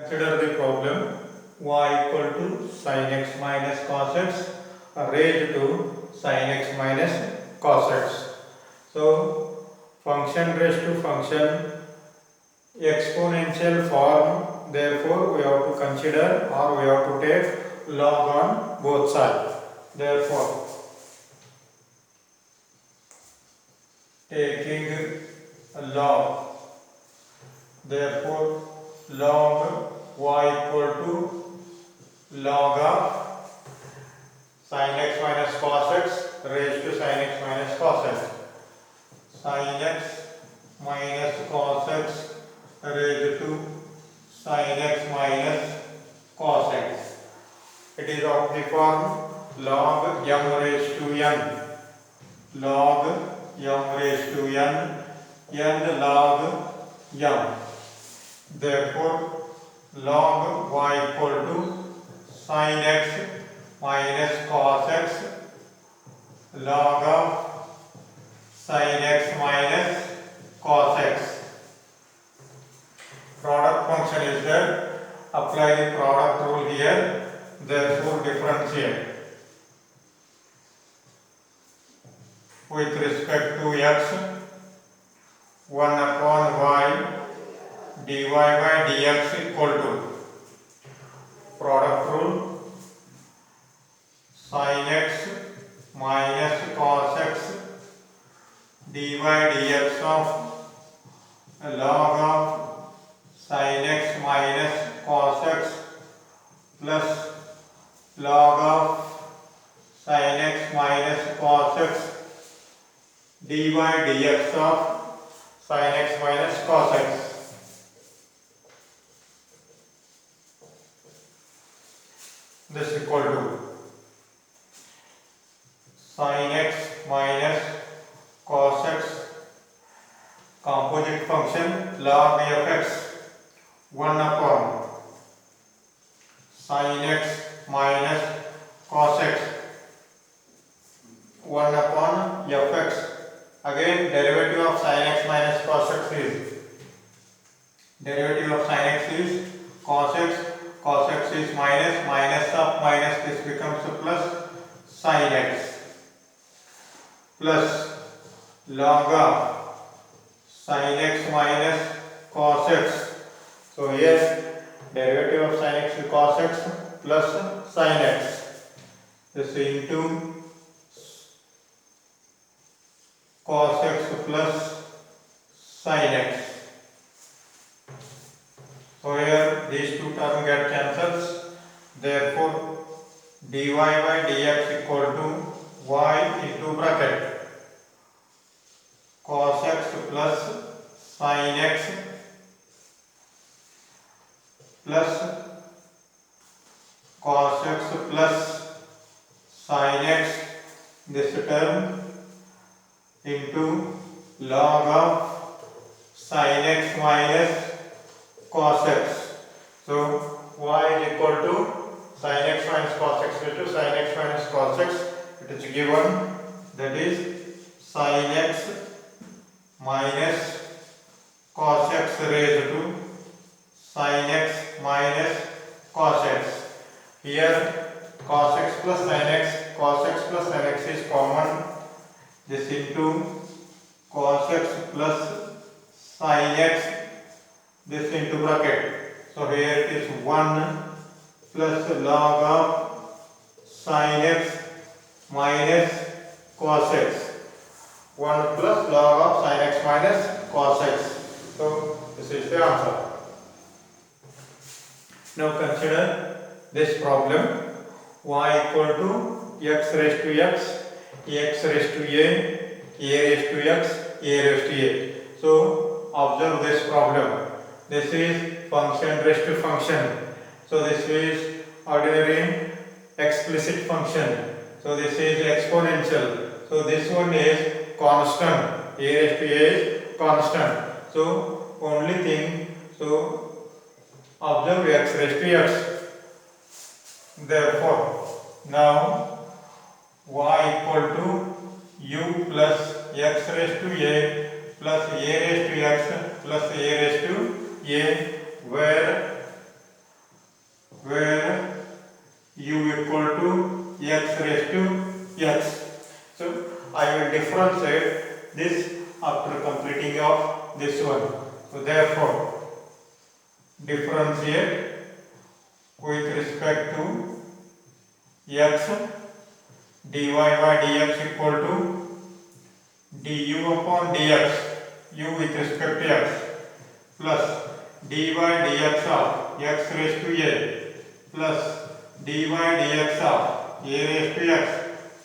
Consider the problem y equal to sin x minus cos x raised to sin x minus cos x. So function raised to function exponential form, therefore we have to consider or we have to take log on both sides. Therefore taking log, therefore log y equal to log of sin x minus cos x raised to sin x minus cos x. Sin x minus cos x raised to sin x minus cos x. It is of the form log m raised to n, log m raised to n and log m. Therefore log y equal to sin x minus cos x log of sin x minus cos x. Product function is there. Apply the product rule here. Therefore differentiate with respect to x 1 upon y dy by dx equal to product rule sin x minus cos x dy dx of log of sin x minus cos x plus log of sin x minus cos x dy dx of sin x minus cos x. This equal to sin x minus cos x composite function log of x 1 upon sin x minus cos x 1 upon fx. Again derivative of sin x minus cos x is derivative of sin x is cos x, cos x is minus, minus of minus, this becomes a plus sin x plus log of sin x minus cos x. So here derivative of sin x is cos x plus sin x, this into cos x plus sin x. So here these two terms get cancels. Therefore dy by dx equal to y into bracket cos x plus sin x plus cos x plus sin x, this term into log of sin x minus cos x. So y is equal to sin x minus cos x into sin x minus cos x. It is given, that is sin x minus cos x raised to sin x minus cos x. Here cos x plus sin x, cos x plus sin x is common. This into cos x plus sin x, this into bracket. So here it is 1 plus log of sin x minus cos x. 1 plus log of sin x minus cos x. So this is the answer. Now consider this problem y equal to x raised to x, x raised to a raised to x, a raised to a. So observe this problem. This is function raised to function. So this is ordinary explicit function. So this is exponential. So this one is constant. A raised to a is constant. So only thing, so observe x raised to x. Therefore now y equal to u plus x raised to a plus a raised to x plus a raised to a, where Therefore, differentiate with respect to x, dy by dx equal to du upon dx, u with respect to x, plus dy dx of x raised to a plus dy dx of a raised to x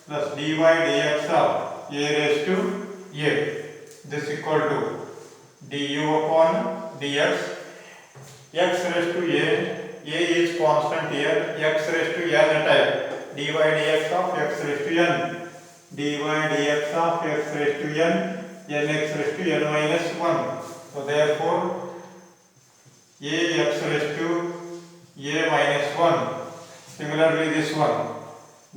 plus dy dx of a raised to a. This equal to du upon dx, x raised to a is constant here, x raised to n type, dy dx of x raised to n, dy dx of x raised to n, nx raised to n minus 1. So therefore, ax raised to a minus 1. Similarly, this one,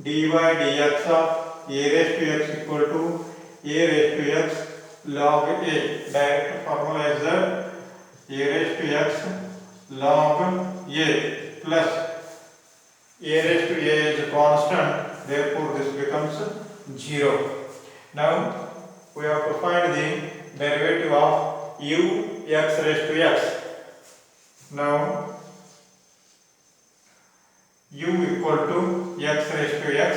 dy dx of a raised to x equal to a raised to x log a. Direct formula is that a raised to x log a plus a raised to a is a constant, therefore this becomes 0. Now we have to find the derivative of u x raised to x. Now u equal to x raised to x.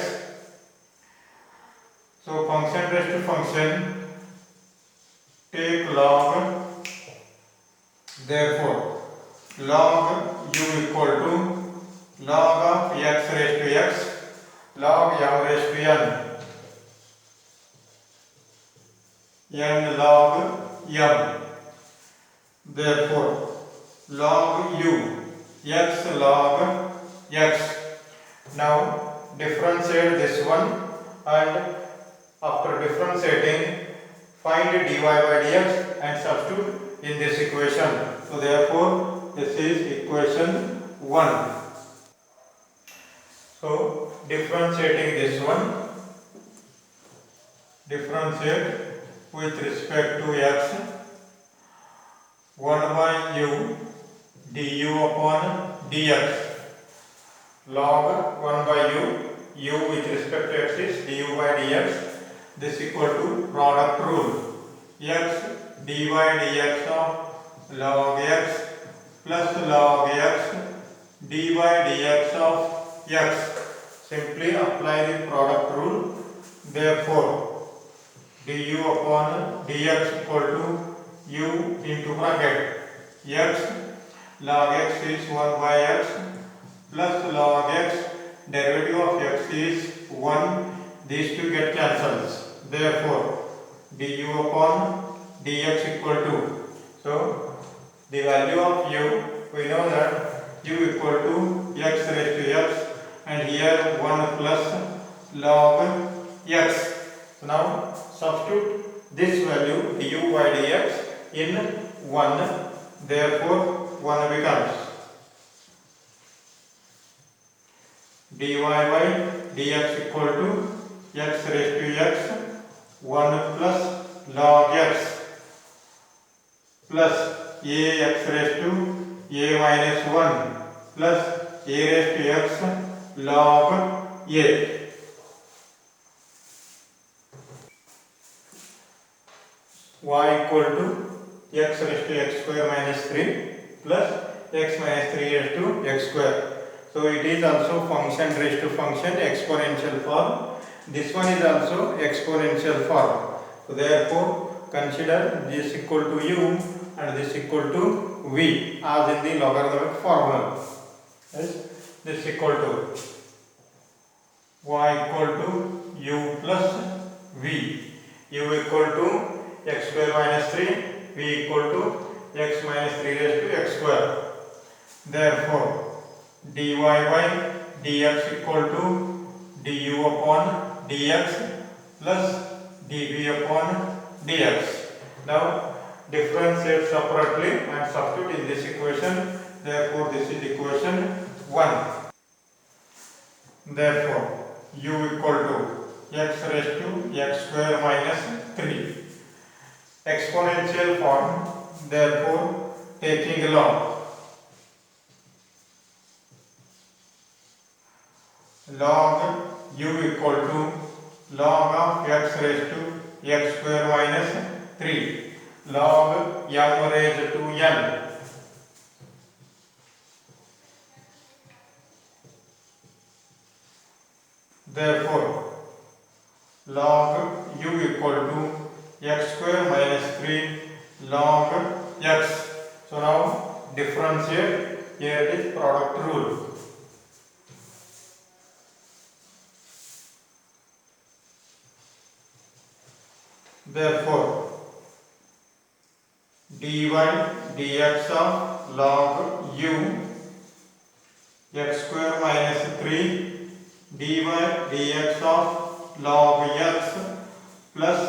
So function raised to function, take log, therefore log u equal to log of x raised to x log m raised to n log m. Therefore log u x log x. Now differentiate this one, and after differentiating find dy by dx and substitute in this equation. So therefore this is equation 1. So differentiating this one, differentiate with respect to x, 1 by u du upon dx log 1 by u with respect to x is du by dx. This equal to product rule, x dy dx of log x plus log x dy dx of x. Simply apply the product rule. Therefore du upon dx equal to u into bracket x log x is 1 by x plus log x, derivative of x is 1. These two get cancels. Therefore du upon dx equal to, so the value of u, we know that u equal to x raised to x, and here 1 plus log x. So now substitute this value du by dx in 1, therefore 1 becomes dy by dx equal to x raised to x 1 plus log x plus ax raised to a minus 1 plus a raised to x log a. Y equal to x raised to x square minus 3 plus x minus 3 raised to x square. So it is also function raised to function exponential form. This one is also exponential form. So therefore consider this equal to u and this equal to v as in the logarithmic formula. Yes? This equal to y equal to u plus v. U equal to x square minus 3, v equal to x minus 3 raised to x square. Therefore dy by dx equal to du upon dx plus dv upon dx. Now differentiate separately and substitute in this equation. Therefore this is equation 1. Therefore u equal to x raised to x square minus 3. Exponential form, therefore taking log u equal to log of x raised to x square minus 3. log m raised to n. Therefore, log u equal to x square minus 3 log x. So now differentiate. Here it is product rule. Therefore, dy dx of log u x square minus 3 dy dx of log x plus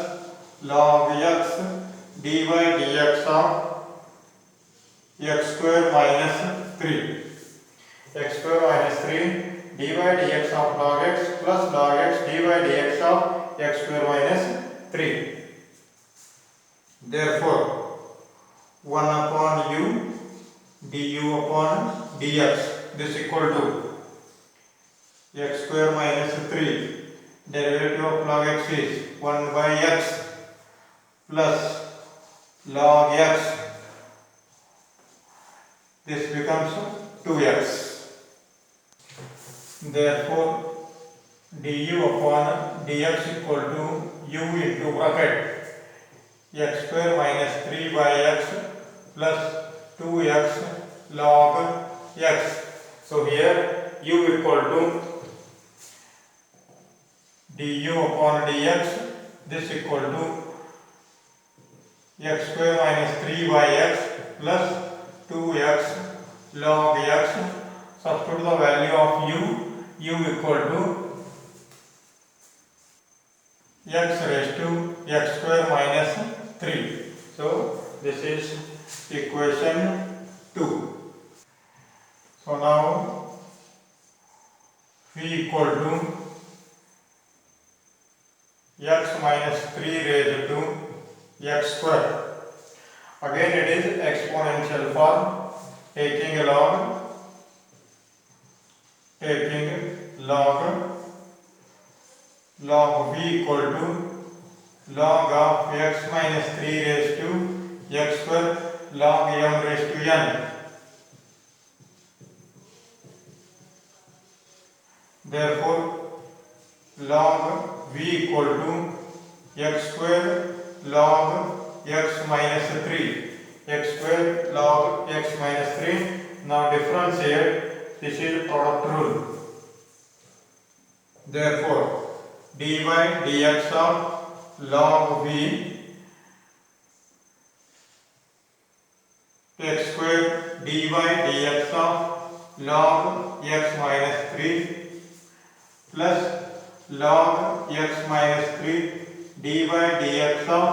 log x dy dx of x square minus 3 x square minus 3 dy dx of log x plus log x dy dx of x square minus 3. Therefore, 1 upon u du upon dx, this equal to x square minus 3, derivative of log x is 1 by x plus log x, this becomes 2x. Therefore, du upon dx equal to u into bracket x square minus 3 by x plus 2x log x. So here u equal to du upon dx, this equal to x square minus 3 by x plus 2x log x. Substitute the value of u equal to x raised to x square minus 3. So this is equation 2. So now v equal to x minus 3 raised to x square. Again it is exponential form, taking log v equal to log of x minus 3 raised to x square log m raised to n. Therefore, log v equal to x square log x minus 3, x square log x minus 3. Now differentiate, this is product rule. Therefore, dy dx of log v x square dy dx of log x minus 3 plus log x minus 3 dy dx of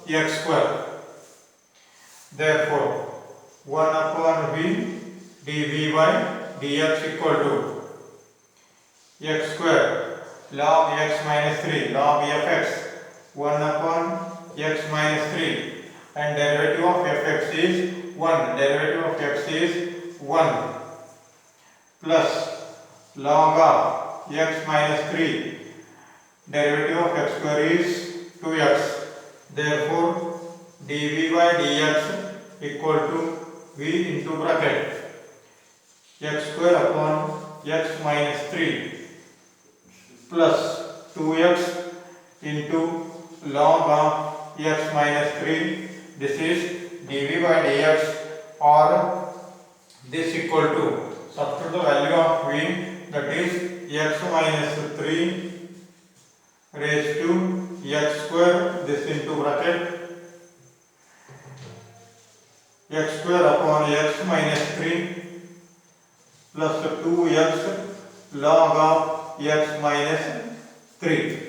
x square. Therefore, 1 upon v dv by dx equal to x square log x minus 3 log fx 1 upon x minus 3, and derivative of fx is 1, derivative of x is 1 plus log of x minus 3, derivative of x square is 2x. Therefore, dv by dx equal to v into bracket x square upon x minus 3 plus 2x into log of x minus 3. This is dv by dx, or this equal to, substitute the value of v, that is x minus 3 raised to x square, this into bracket x square upon x minus 3 plus 2x log of x minus 3.